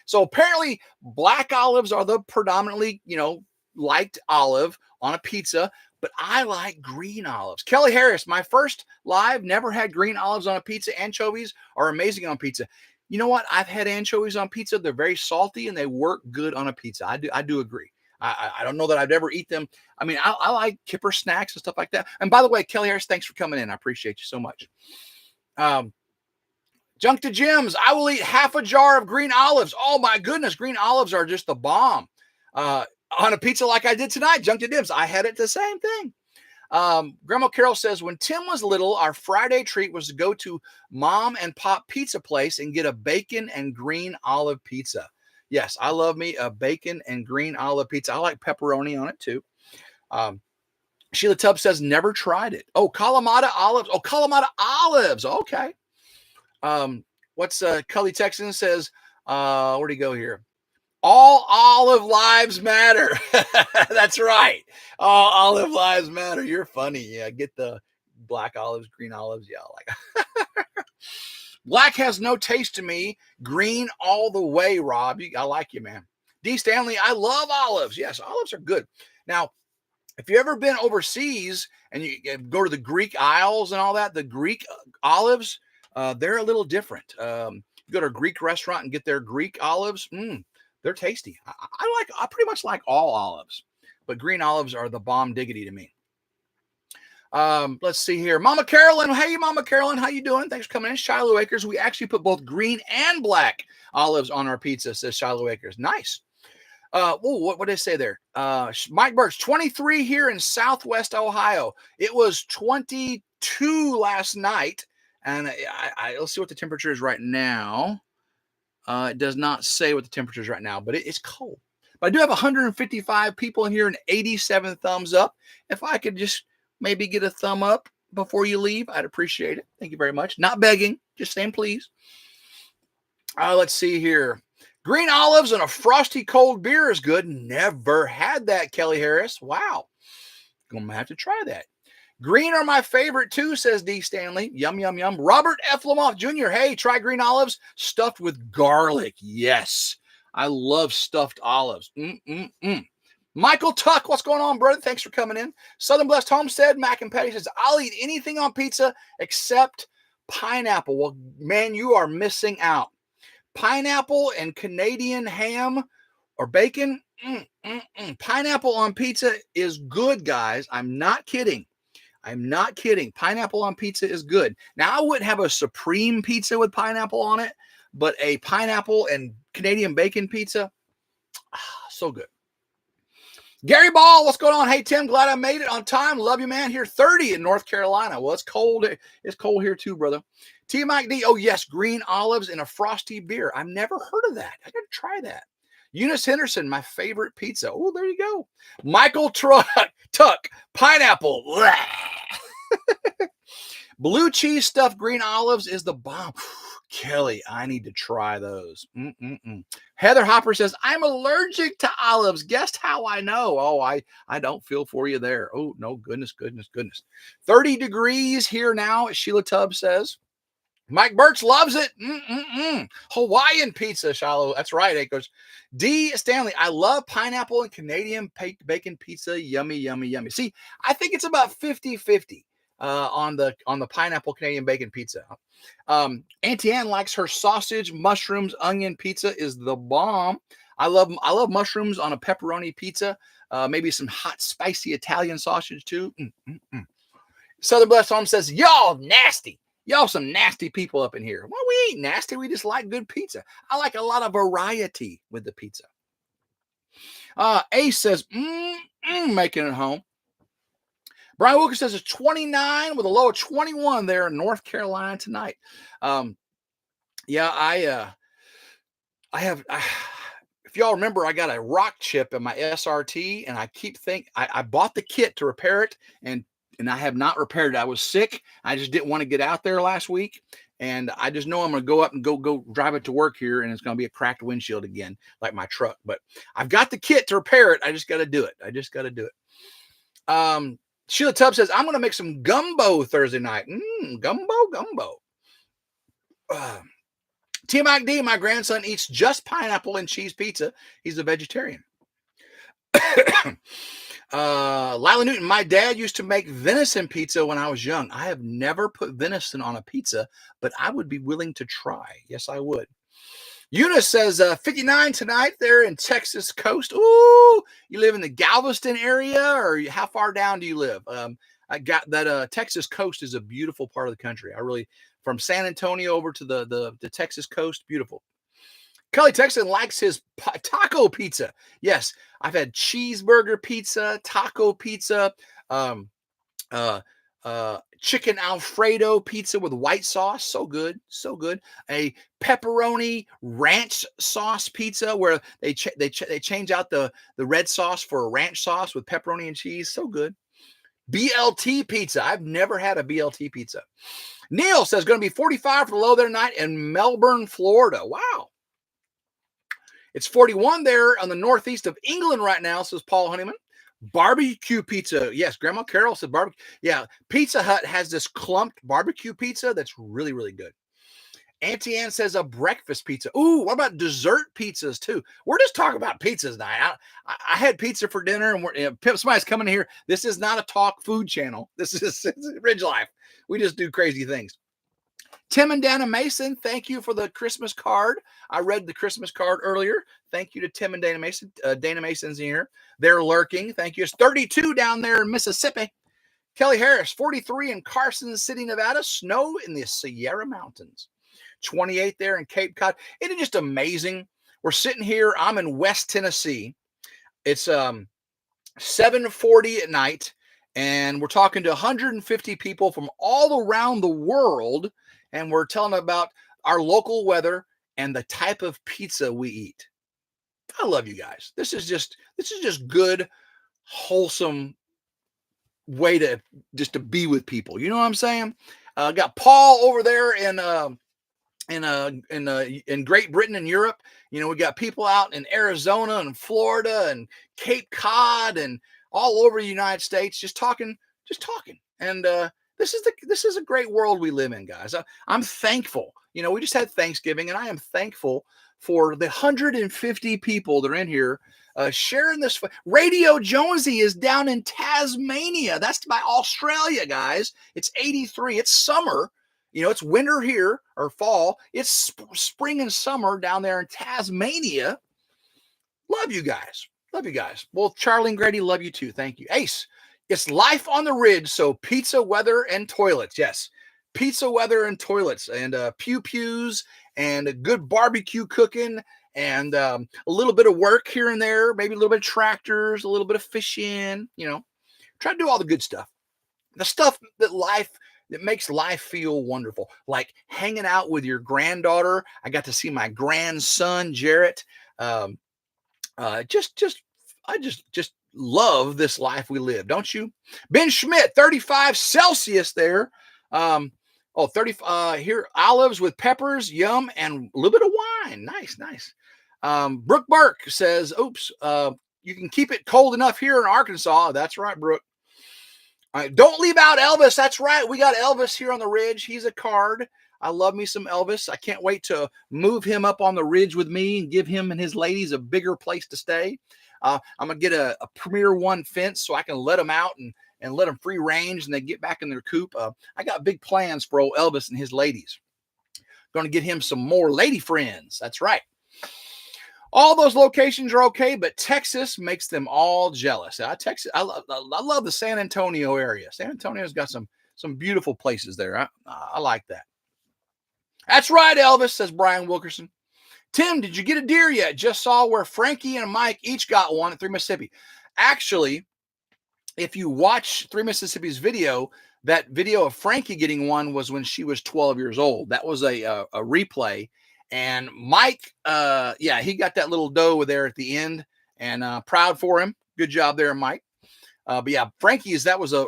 So apparently black olives are the predominantly, liked olive on a pizza, but I like green olives. Kelly Harris, my first live, never had green olives on a pizza. Anchovies are amazing on pizza. You know what? I've had anchovies on pizza. They're very salty and they work good on a pizza. I do agree. I don't know that I'd ever eat them. I mean, I like Kipper snacks and stuff like that. And by the way, Kelly Harris, thanks for coming in. I appreciate you so much. Junk to Jim's. I will eat half a jar of green olives. Oh my goodness, green olives are just the bomb. On a pizza like I did tonight, Junk to Jim's. I had it the same thing. Grandma Carol says, when Tim was little, our Friday treat was to go to Mom and Pop Pizza Place and get a bacon and green olive pizza. Yes, I love me a bacon and green olive pizza. I like pepperoni on it too. Sheila Tubbs says, never tried it. Oh, Kalamata olives. Oh, Kalamata olives. Okay. What's Cully Texan says, where'd he go here? All olive lives matter. That's right. All olive lives matter. You're funny. Yeah, get the black olives, green olives. Yeah, like black has no taste to me. Green all the way, Rob. I like you, man. D. Stanley, I love olives. Yes, olives are good. Now, if you've ever been overseas and you go to the Greek Isles and all that, the Greek olives, they're a little different. You go to a Greek restaurant and get their Greek olives. They're tasty. I pretty much like all olives, but green olives are the bomb diggity to me. Let's see here. Mama Carolyn. Hey, Mama Carolyn. How you doing? Thanks for coming in. Shiloh Acres. We actually put both green and black olives on our pizza, says Shiloh Acres. Nice. What did I say there? Mike Birch, 23 here in Southwest Ohio. It was 22 last night. And let's see what the temperature is right now. It does not say what the temperature is right now, but it's cold. But I do have 155 people in here and 87 thumbs up. If I could just maybe get a thumb up before you leave, I'd appreciate it. Thank you very much. Not begging, just saying please. Let's see here. Green olives and a frosty cold beer is good. Never had that, Kelly Harris. Wow. Gonna have to try that. Green are my favorite too, says D. Stanley. Yum, yum, yum. Robert F. Lamoff Jr. Hey, try green olives stuffed with garlic. Yes. I love stuffed olives. Michael Tuck, what's going on, brother? Thanks for coming in. Southern Blessed Homestead, Mac and Patty says, I'll eat anything on pizza except pineapple. Well, man, you are missing out. Pineapple and Canadian ham or bacon. Pineapple on pizza is good, guys. I'm not kidding. Pineapple on pizza is good. Now, I wouldn't have a supreme pizza with pineapple on it, but a pineapple and Canadian bacon pizza, so good. Gary Ball, what's going on? Hey, Tim, glad I made it on time. Love you, man. Here, 30 in North Carolina. Well, it's cold. It's cold here too, brother. T. Mike D. Oh, yes, green olives and a frosty beer. I've never heard of that. I got to try that. Eunice Henderson, my favorite pizza. Oh, there you go. Michael Tuck, pineapple. Blue cheese stuffed green olives is the bomb. Kelly, I need to try those. Heather Hopper says, I'm allergic to olives. Guess how I know? Oh, I don't feel for you there. Oh, no, goodness. 30 degrees here now, as Sheila Tubbs says. Mike Birch loves it. Hawaiian pizza, Shiloh. That's right, Acres. D. Stanley, I love pineapple and Canadian bacon pizza. Yummy, yummy, yummy. See, I think it's about 50-50 on the pineapple Canadian bacon pizza. Auntie Ann likes her sausage, mushrooms, onion pizza is the bomb. I love mushrooms on a pepperoni pizza. Maybe some hot, spicy Italian sausage too. Southern Blessed Home says, y'all nasty. Y'all some nasty people up in here. Well, we ain't nasty. We just like good pizza. I like a lot of variety with the pizza. Ace says, making it home. Brian Wilker says it's 29 with a low of 21 there in North Carolina tonight. Yeah, I have, if y'all remember, I got a rock chip in my SRT, and I keep thinking, I bought the kit to repair it, and I have not repaired it. I was sick. I just didn't want to get out there last week. And I just know I'm going to go up and go drive it to work here. And it's going to be a cracked windshield again, like my truck. But I've got the kit to repair it. I just got to do it. Sheila Tubb says, I'm going to make some gumbo Thursday night. Gumbo. T. Mike D, my grandson eats just pineapple and cheese pizza. He's a vegetarian. Lila Newton, my dad used to make venison pizza when I was young. I have never put venison on a pizza, but I would be willing to try. Yes, I would. Eunice says 59 tonight there in Texas coast. Ooh, you live in the Galveston area, or how far down do you live? I got that Texas coast is a beautiful part of the country. I really, from San Antonio over to the Texas coast, beautiful. Kelly Texan likes his taco pizza. Yes, I've had cheeseburger pizza, taco pizza, chicken Alfredo pizza with white sauce. So good, so good. A pepperoni ranch sauce pizza where they change out the red sauce for a ranch sauce with pepperoni and cheese. So good. BLT pizza. I've never had a BLT pizza. Neil says going to be 45 for the low there tonight in Melbourne, Florida. Wow. It's 41 there on the northeast of England right now, says Paul Honeyman. Barbecue pizza. Yes, Grandma Carol said barbecue. Yeah, Pizza Hut has this clumped barbecue pizza that's really, really good. Auntie Ann says a breakfast pizza. Ooh, what about dessert pizzas too? We're just talking about pizzas tonight. I had pizza for dinner, and somebody's coming here. This is not a talk food channel. This is Ridge Life. We just do crazy things. Tim and Dana Mason, thank you for the Christmas card. I read the Christmas card earlier. Thank you to Tim and Dana Mason. Dana Mason's here. They're lurking. Thank you. It's 32 down there in Mississippi. Kelly Harris, 43 in Carson City, Nevada. Snow in the Sierra Mountains. 28 there in Cape Cod. It is just amazing. We're sitting here. I'm in West Tennessee. It's 7:40 at night, and we're talking to 150 people from all around the world. And we're telling about our local weather and the type of pizza we eat. I love you guys. This is just good, wholesome way to just to be with people. You know what I'm saying? Got Paul over there in Great Britain and Europe. You know, we got people out in Arizona and Florida and Cape Cod and all over the United States, just talking. And this is a great world we live in, guys. I'm thankful. You know, we just had Thanksgiving, and I am thankful for the 150 people that are in here sharing this. Radio Jonesy is down in Tasmania. That's by Australia, guys. It's 83. It's summer. You know, it's winter here, or fall. It's spring and summer down there in Tasmania. Love you guys. Love you guys. Well, Charlie and Grady, love you too. Thank you. Ace, it's life on the ridge, so pizza, weather, and toilets. Yes, pizza, weather, and toilets, and pew-pews, and a good barbecue cooking, and a little bit of work here and there, maybe a little bit of tractors, a little bit of fishing, you know. Try to do all the good stuff. The stuff that makes life feel wonderful, like hanging out with your granddaughter. I got to see my grandson, Jarrett. I just love this life we live, don't you? Ben Schmidt, 35 Celsius there. 30 here, olives with peppers, yum, and a little bit of wine. Nice. Brooke Burke says, oops, you can keep it cold enough here in Arkansas. That's right, Brooke. All right, don't leave out Elvis. That's right. We got Elvis here on the ridge. He's a card. I love me some Elvis. I can't wait to move him up on the ridge with me and give him and his ladies a bigger place to stay. I'm going to get a Premier One fence so I can let them out and let them free range and they get back in their coop. I got big plans for old Elvis and his ladies. Going to get him some more lady friends. That's right. All those locations are okay, but Texas makes them all jealous. I love the San Antonio area. San Antonio's got some beautiful places there. I like that. That's right, Elvis, says Brian Wilkerson. Tim, did you get a deer yet? Just saw where Frankie and Mike each got one at 3 Mississippi. Actually, if you watch 3 Mississippi's video, that video of Frankie getting one was when she was 12 years old. That was a replay. And Mike, he got that little doe there at the end, and proud for him. Good job there, Mike. But yeah, Frankie's, that was a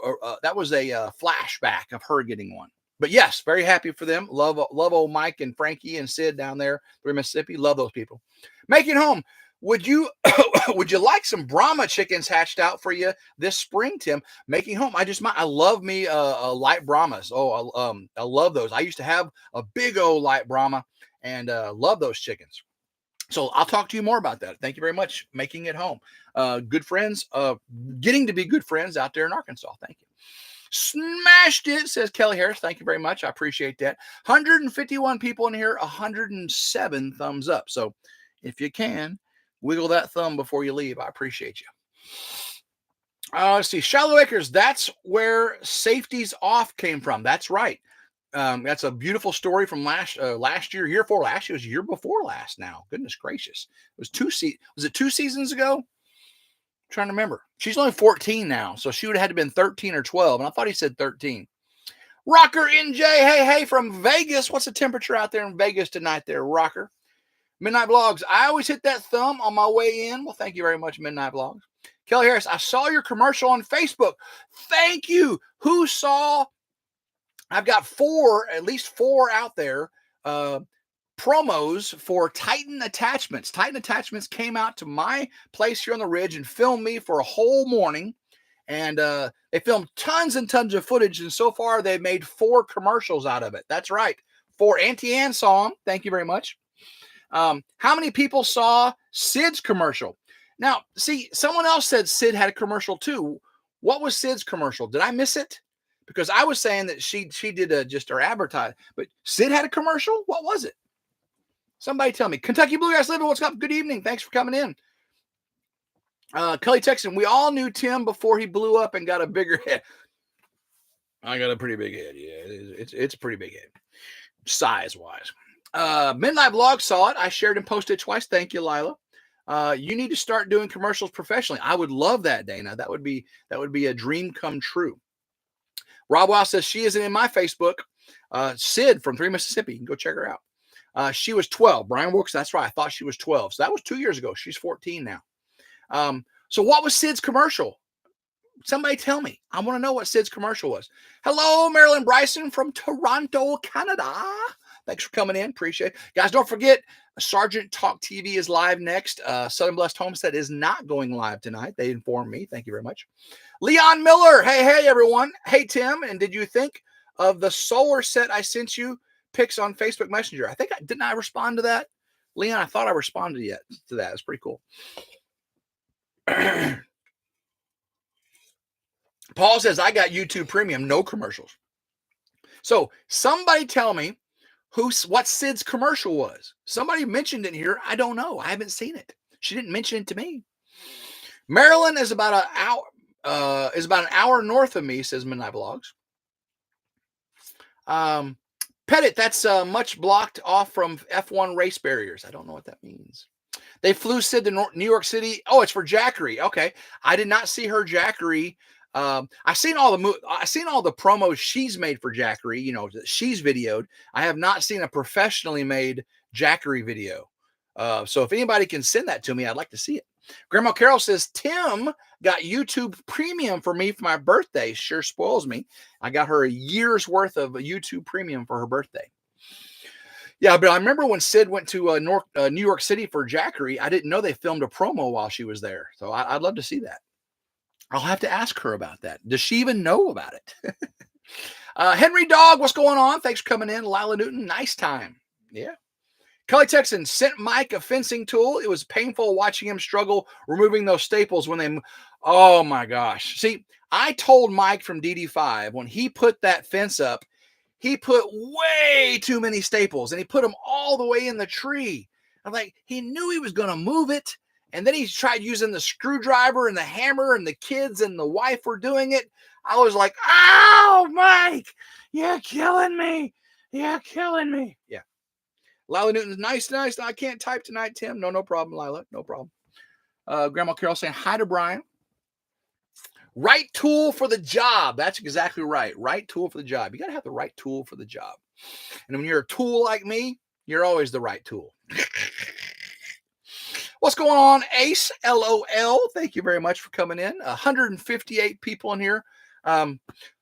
flashback of her getting one. But yes, very happy for them. Love old Mike and Frankie and Sid down there, 3 Mississippi. Love those people. Make it home. Would you Would you like some Brahma chickens hatched out for you this spring, Tim? Making home. I love me light Brahmas. Oh, I love those. I used to have a big old light Brahma and love those chickens. So I'll talk to you more about that. Thank you very much. Making it home. Good friends, getting to be good friends out there in Arkansas. Thank you. Smashed it, says Kelly Harris. Thank you very much. I appreciate that. 151 people in here, 107 thumbs up. So if you can, wiggle that thumb before you leave. I appreciate you. Let's see. Shallow Acres, that's where Safety's Off came from. That's right. That's a beautiful story from last year before last. It was year before last now. Goodness gracious. It was was it 2 seasons ago? I'm trying to remember. She's only 14 now, so she would have had to been 13 or 12, and I thought he said 13. Rocker NJ, hey, from Vegas. What's the temperature out there in Vegas tonight there, Rocker? Midnight Vlogs. I always hit that thumb on my way in. Well, thank you very much, Midnight Vlogs. Kelly Harris, I saw your commercial on Facebook. Thank you. Who saw? I've got at least four out there, promos for Titan Attachments. Titan Attachments came out to my place here on the Ridge and filmed me for a whole morning. And they filmed tons and tons of footage. And so far, they've made 4 commercials out of it. That's right. 4. Auntie Ann saw them. Thank you very much. How many people saw Sid's commercial? Now, see, someone else said Sid had a commercial too. What was Sid's commercial? Did I miss it? Because I was saying that she did just her advertise, but Sid had a commercial. What was it? Somebody tell me. Kentucky Bluegrass Living, what's up? Good evening. Thanks for coming in. Kelly Texan, we all knew Tim before he blew up and got a bigger head. I got a pretty big head. Yeah, it's a pretty big head, size wise. Midnight Vlog saw it. I shared and posted twice. Thank you, Lila. You need to start doing commercials professionally. I would love that, Dana. That would be a dream come true. Rob Wow says she isn't in my Facebook. Sid from 3 Mississippi. You can go check her out. She was 12. Brian Wilkes, that's right. I thought she was 12. So that was 2 years ago. She's 14 now. So what was Sid's commercial? Somebody tell me. I want to know what Sid's commercial was. Hello, Marilyn Bryson from Toronto, Canada. Thanks for coming in. Appreciate it. Guys, don't forget, Sergeant Talk TV is live next. Southern Blessed Homestead is not going live tonight. They informed me. Thank you very much. Leon Miller. Hey, everyone. Hey, Tim. And did you think of the solar set I sent you pics on Facebook Messenger? Didn't I respond to that? Leon, I thought I responded to that. It's pretty cool. Paul says, I got YouTube Premium, no commercials. So somebody tell me what Sid's commercial was. Somebody mentioned it here. I don't know. I haven't seen it. She didn't mention it to me. Maryland is about an hour north of me, says Midnight Vlogs. Pettit, that's much blocked off from F1 race barriers. I don't know what that means. They flew Sid to New York City. Oh, it's for Jackery. Okay, I did not see her Jackery. I've seen all the promos she's made for Jackery. You know, she's videoed. I have not seen a professionally made Jackery video. So if anybody can send that to me, I'd like to see it. Grandma Carol says, Tim got YouTube Premium for me for my birthday. Sure spoils me. I got her a year's worth of YouTube Premium for her birthday. Yeah, but I remember when Sid went to New York City for Jackery, I didn't know they filmed a promo while she was there. So I'd love to see that. I'll have to ask her about that. Does she even know about it? Henry Dog, what's going on? Thanks for coming in. Lila Newton, nice time. Yeah. Kelly Texan sent Mike a fencing tool. It was painful watching him struggle removing those staples when they... Oh, my gosh. See, I told Mike from DD5 when he put that fence up, he put way too many staples, and he put them all the way in the tree. I'm like, he knew he was going to move it, and then he tried using the screwdriver and the hammer, and the kids and the wife were doing it. I was like, ow, Mike, you're killing me. You're killing me. Yeah. Lila Newton's nice. I can't type tonight, Tim. No problem, Lila. No problem. Grandma Carol saying hi to Brian. Right tool for the job. That's exactly right. Right tool for the job. You got to have the right tool for the job. And when you're a tool like me, you're always the right tool. What's going on, Ace? LOL. Thank you very much for coming in. 158 people in here.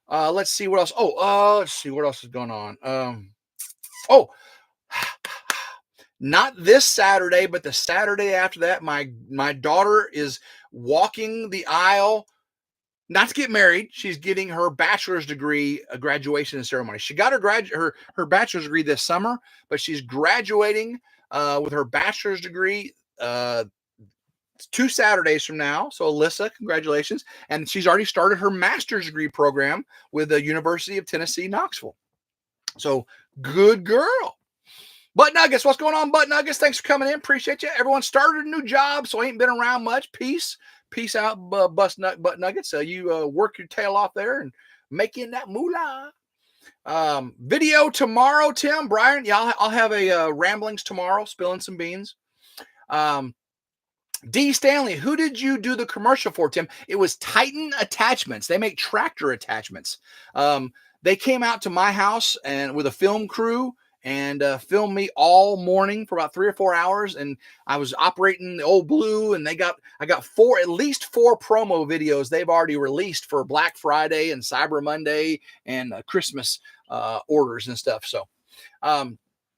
Let's see what else. Let's see what else is going on. Not this Saturday, but the Saturday after that, my daughter is walking the aisle, not to get married. She's getting her bachelor's degree, a graduation ceremony. She got her bachelor's degree this summer, but she's graduating with her bachelor's degree 2 Saturdays from now. So Alyssa, congratulations. And she's already started her master's degree program with the University of Tennessee, Knoxville. So good girl. Butt Nuggets, what's going on, Butt Nuggets? Thanks for coming in. Appreciate you. Everyone started a new job, so I ain't been around much. Peace out, Butt Nuggets. You work your tail off there and making that moolah. Video tomorrow, Tim, Brian. Yeah, I'll have a ramblings tomorrow, spilling some beans. D. Stanley, who did you do the commercial for, Tim? It was Titan Attachments. They make tractor attachments. They came out to my house and with a film crew and filmed me all morning for about 3 or 4 hours. And I was operating the old blue, and I got at least four promo videos they've already released for Black Friday and Cyber Monday and Christmas orders and stuff. So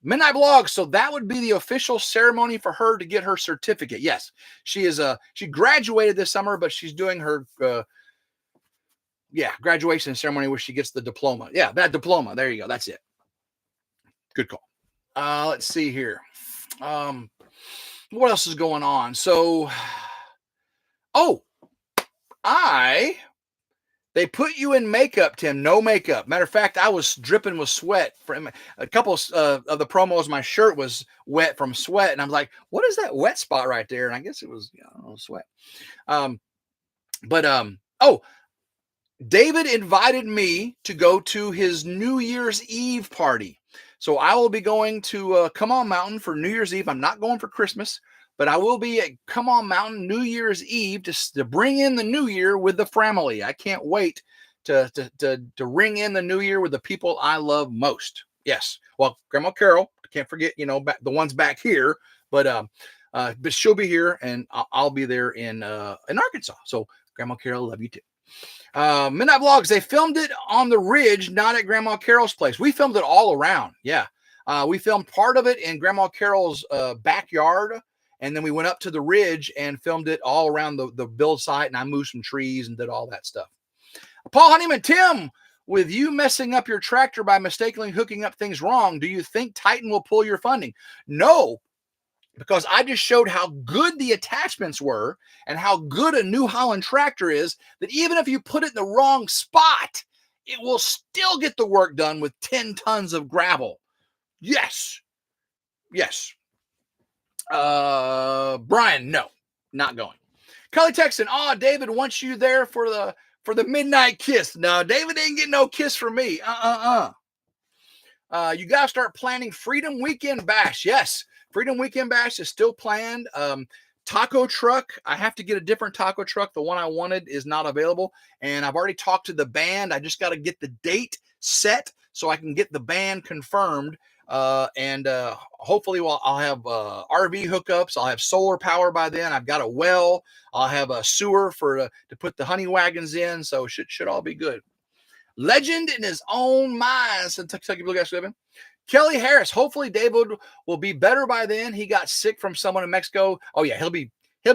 Midnight Blog. So that would be the official ceremony for her to get her certificate. Yes, she graduated this summer, but she's doing her graduation ceremony where she gets the diploma. Yeah, that diploma. There you go. That's it. Good call. Let's see here. What else is going on? So, they put you in makeup, Tim. No makeup. Matter of fact, I was dripping with sweat from a couple of the promos. My shirt was wet from sweat, and I'm like, "What is that wet spot right there?" And I guess it was, sweat. David invited me to go to his New Year's Eve party. So I will be going to Come On Mountain for New Year's Eve. I'm not going for Christmas, but I will be at Come On Mountain New Year's Eve to bring in the new year with the family. I can't wait to ring in the new year with the people I love most. Yes. Well, Grandma Carol, can't forget, the ones back here, but she'll be here and I'll be there in Arkansas. So Grandma Carol, love you too. Midnight Vlogs, they filmed it on the ridge, not at Grandma Carol's place. We filmed it all around. Yeah. We filmed part of it in Grandma Carol's backyard, and then we went up to the ridge and filmed it all around the build site, and I moved some trees and did all that stuff. Paul Honeyman, Tim, with you messing up your tractor by mistakenly hooking up things wrong, do you think Titan will pull your funding? No, because I just showed how good the attachments were and how good a New Holland tractor is, that even if you put it in the wrong spot, it will still get the work done with 10 tons of gravel. Yes. Brian, no, not going. Kelly Texan, David wants you there for the midnight kiss. No, David ain't getting no kiss from me. You got to start planning Freedom Weekend Bash. Yes. Freedom Weekend Bash is still planned. Taco truck, I have to get a different taco truck. The one I wanted is not available. And I've already talked to the band. I just got to get the date set so I can get the band confirmed. Hopefully I'll have RV hookups. I'll have solar power by then. I've got a well. I'll have a sewer to put the honey wagons in. So should all be good. Legend in his own mind, said Kentucky Blue Guys Living. Kelly Harris, hopefully David will be better by then. He got sick from someone in Mexico. Oh yeah, he'll be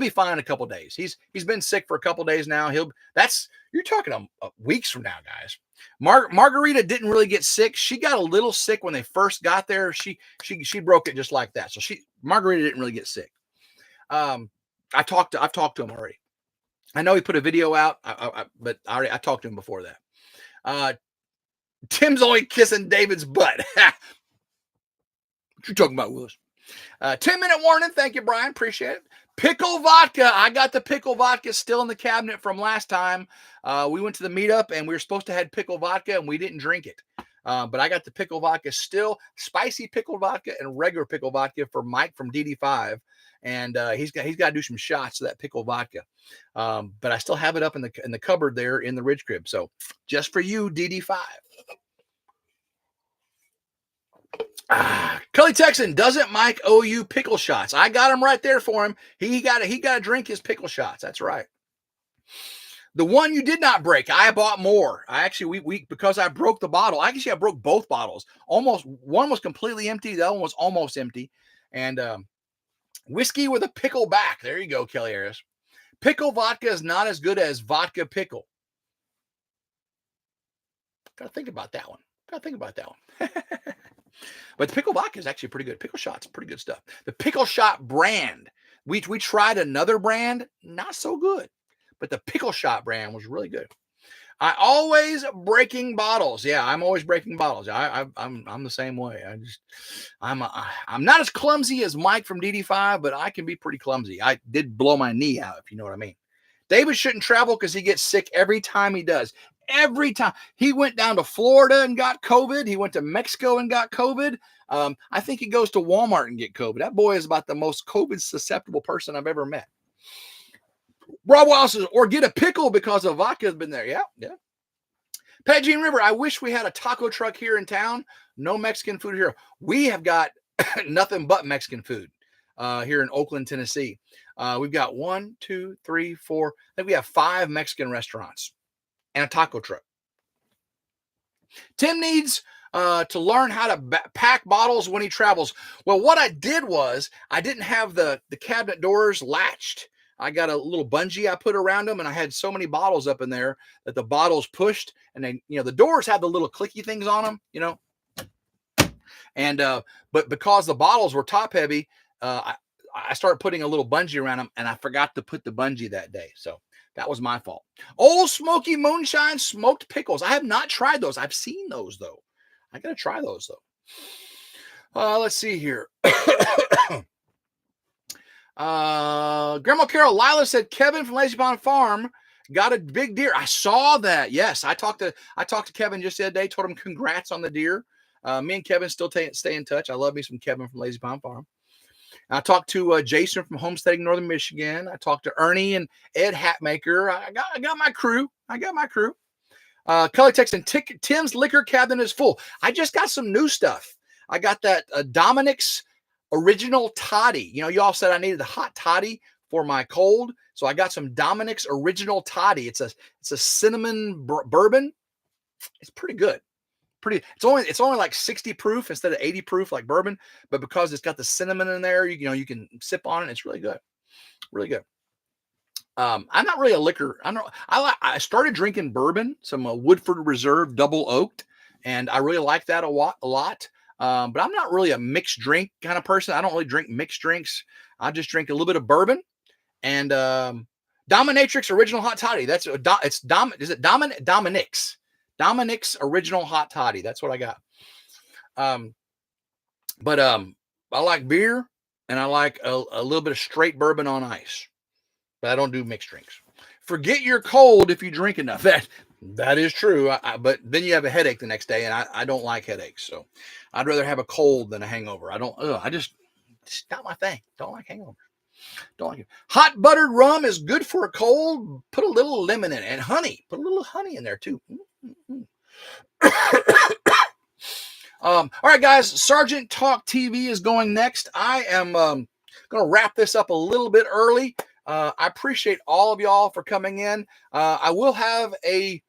fine in a couple days. He's been sick for a couple days now. You're talking weeks from now, guys. Margarita didn't really get sick. She got a little sick when they first got there. She broke it just like that. So Margarita didn't really get sick. I've talked to him already. I know he put a video out, but I talked to him before that. Tim's only kissing David's butt. What you talking about, Willis? 10-minute warning. Thank you, Brian. Appreciate it. Pickle vodka. I got the pickle vodka still in the cabinet from last time. We went to the meetup and we were supposed to have pickle vodka and we didn't drink it. But I got the pickle vodka still, spicy pickle vodka and regular pickle vodka for Mike from DD5. And he's got to do some shots of that pickle vodka. But I still have it up in the cupboard there in the Ridge Crib. So just for you, DD5. Kelly Texan, doesn't Mike owe you pickle shots? I got him right there for him. He got to drink his pickle shots. That's right. The one you did not break, I bought more. I actually, because I broke the bottle. I broke both bottles. Almost one was completely empty. The other one was almost empty. And whiskey with a pickle back. There you go, Kelly Harris. Pickle vodka is not as good as vodka pickle. Gotta think about that one. But the pickle vodka is actually pretty good. Pickle shot's pretty good stuff. The pickle shot brand. We tried another brand, not so good. But the pickle shot brand was really good. I always breaking bottles. Yeah, I'm always breaking bottles. I'm the same way. I'm not as clumsy as Mike from DD5, but I can be pretty clumsy. I did blow my knee out, if you know what I mean. David shouldn't travel because he gets sick every time he does. Every time. He went down to Florida and got COVID. He went to Mexico and got COVID. I think he goes to Walmart and get COVID. That boy is about the most COVID susceptible person I've ever met. Rob Wallace says, or get a pickle because the vodka has been there. Yeah. Pat Jean River, I wish we had a taco truck here in town. No Mexican food here. We have got nothing but Mexican food here in Oakland, Tennessee. We've got 1, 2, 3, 4. I think we have 5 Mexican restaurants and a taco truck. Tim needs to learn how to pack bottles when he travels. Well, what I did was I didn't have the cabinet doors latched. I got a little bungee I put around them, and I had so many bottles up in there that the bottles pushed, and then, the doors had the little clicky things on them, and, but because the bottles were top heavy, I started putting a little bungee around them, and I forgot to put the bungee that day. So that was my fault. Old Smoky Moonshine smoked pickles. I have not tried those. I've seen those though. I got to try those though. Let's see here. Grandma Carol, Lila said Kevin from Lazy Pond Farm got a big deer. I saw that. Yes, I talked to Kevin just the other day. Told him congrats on the deer. Me and Kevin still stay in touch. I love me some Kevin from Lazy Pond Farm. I talked to Jason from Homesteading Northern Michigan. I talked to Ernie and Ed Hatmaker. I got my crew. Kelly texting, Tim's liquor cabinet is full. I just got some new stuff. I got that Dominic's original toddy. You all said I needed a hot toddy for my cold, so I got some Dominic's original toddy. It's a cinnamon bourbon. It's pretty good. It's only like 60 proof instead of 80 proof like bourbon, but because it's got the cinnamon in there, you can sip on it. It's really good. I'm not really a liquor. I started drinking bourbon, some Woodford Reserve double oaked, and I really like that a lot. But I'm not really a mixed drink kind of person. I don't really drink mixed drinks. I just drink a little bit of bourbon and Dominatrix original hot toddy. Is it Dominic's? Dominic's original hot toddy. That's what I got. But I like beer and I like a little bit of straight bourbon on ice. But I don't do mixed drinks. Forget your cold if you drink enough. That is true. But then you have a headache the next day, and I don't like headaches. So I'd rather have a cold than a hangover. It's not my thing. Don't like hangovers. Don't like it. Hot buttered rum is good for a cold. Put a little lemon in it and honey. Put a little honey in there too. All right, guys. Sergeant Talk TV is going next. I am going to wrap this up a little bit early. I appreciate all of y'all for coming in. I will have a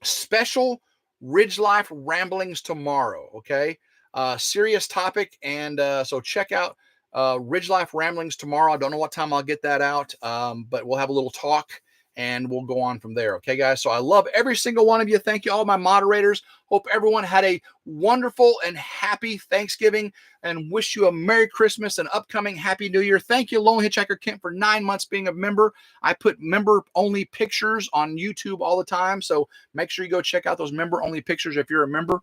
special RidgeLife Ramblings tomorrow. Okay. Serious topic. And so check out RidgeLife Ramblings tomorrow. I don't know what time I'll get that out, but we'll have a little talk and we'll go on from there. Okay, guys. So I love every single one of you. Thank you, all my moderators. Hope everyone had a wonderful and happy Thanksgiving and wish you a Merry Christmas and upcoming Happy New Year. Thank you, Lone Hitchhiker Kent, for 9 months being a member. I put member-only pictures on YouTube all the time, so make sure you go check out those member-only pictures if you're a member.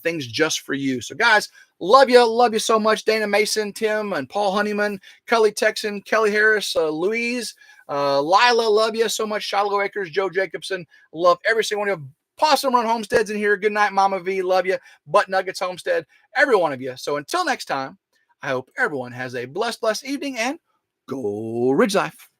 Things just for you. So, guys, love you so much. Dana Mason, Tim, and Paul Honeyman, Kelly Texan, Kelly Harris, Louise, Lila, love you so much. Shiloh Acres, Joe Jacobson, love every single one of you. Possum Run Homesteads in here. Good night, Mama V. Love you. Butt Nuggets Homestead. Every one of you. So until next time, I hope everyone has a blessed evening and go Ridge Life.